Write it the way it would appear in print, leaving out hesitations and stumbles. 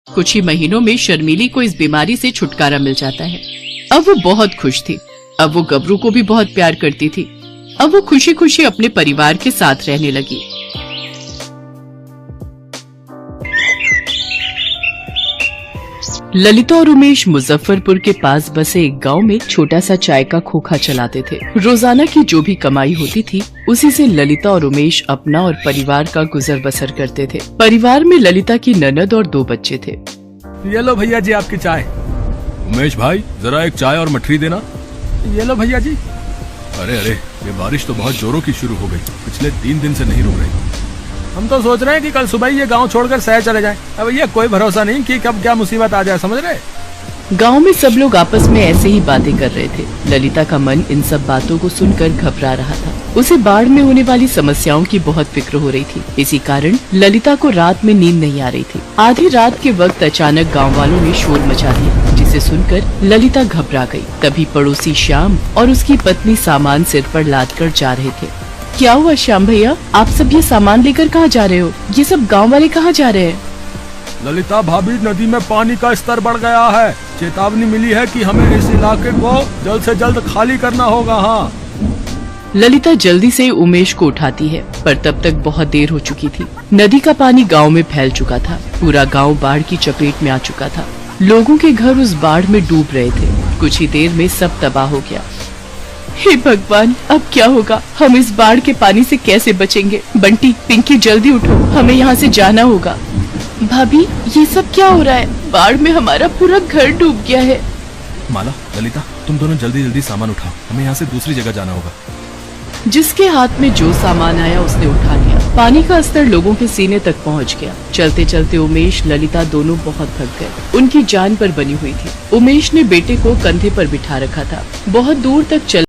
कुछ ही महीनों में शर्मीली को इस बीमारी से छुटकारा मिल जाता है। अब वो बहुत खुश थी। अब वो गबरू को भी बहुत प्यार करती थी। अब वो खुशी खुशी अपने परिवार के साथ रहने लगी। ललिता और उमेश मुजफ्फरपुर के पास बसे एक गांव में छोटा सा चाय का खोखा चलाते थे। रोजाना की जो भी कमाई होती थी उसी से ललिता और उमेश अपना और परिवार का गुजर बसर करते थे। परिवार में ललिता की ननद और 2 बच्चे थे। ये लो भैया जी आपकी चाय। उमेश भाई जरा एक चाय और मठरी देना। ये लो भैया जी। अरे अरे ये बारिश तो बहुत जोरों की शुरू हो गई, पिछले 3 दिन से नहीं रुक रही। हम तो सोच रहे हैं कि कल सुबह ही ये गांव छोड़कर शहर चले जाएं। अब ये कोई भरोसा नहीं कि कब क्या मुसीबत आ जाए, समझ रहे। गांव में सब लोग आपस में ऐसे ही बातें कर रहे थे। ललिता का मन इन सब बातों को सुनकर घबरा रहा था। उसे बाढ़ में होने वाली समस्याओं की बहुत फिक्र हो रही थी। इसी कारण ललिता को रात में नींद नहीं आ रही थी। आधी रात के वक्त अचानक गाँव वालों ने शोर मचा दिया, जिसे सुनकर ललिता घबरा गयी। तभी पड़ोसी श्याम और उसकी पत्नी सामान सिर पर लाद कर जा रहे थे। क्या हुआ श्याम भैया, आप सब ये सामान लेकर कहाँ जा रहे हो? ये सब गांव वाले कहाँ जा रहे हैं? ललिता भाभी, नदी में पानी का स्तर बढ़ गया है। चेतावनी मिली है कि हमें इस इलाके को जल्द से जल्द खाली करना होगा। हाँ। ललिता जल्दी से उमेश को उठाती है, पर तब तक बहुत देर हो चुकी थी। नदी का पानी गांव में फैल चुका था। पूरा गांव बाढ़ की चपेट में आ चुका था। लोगों के घर उस बाढ़ में डूब रहे थे। कुछ ही देर में सब तबाह हो गया। हे भगवान, अब क्या होगा? हम इस बाढ़ के पानी से कैसे बचेंगे? बंटी, पिंकी, जल्दी उठो, हमें यहाँ से जाना होगा। भाभी, ये सब क्या हो रहा है? बाढ़ में हमारा पूरा घर डूब गया है। माला, ललिता, तुम दोनों जल्दी जल्दी सामान उठाओ, हमें यहाँ से दूसरी जगह जाना होगा। जिसके हाथ में जो सामान आया उसने उठा लिया। पानी का स्तर लोगों के सीने तक पहुंच गया। चलते चलते उमेश, ललिता दोनों बहुत थक गए। उनकी जान पर बनी हुई थी। उमेश ने बेटे को कंधे पर बिठा रखा था। बहुत दूर तक चल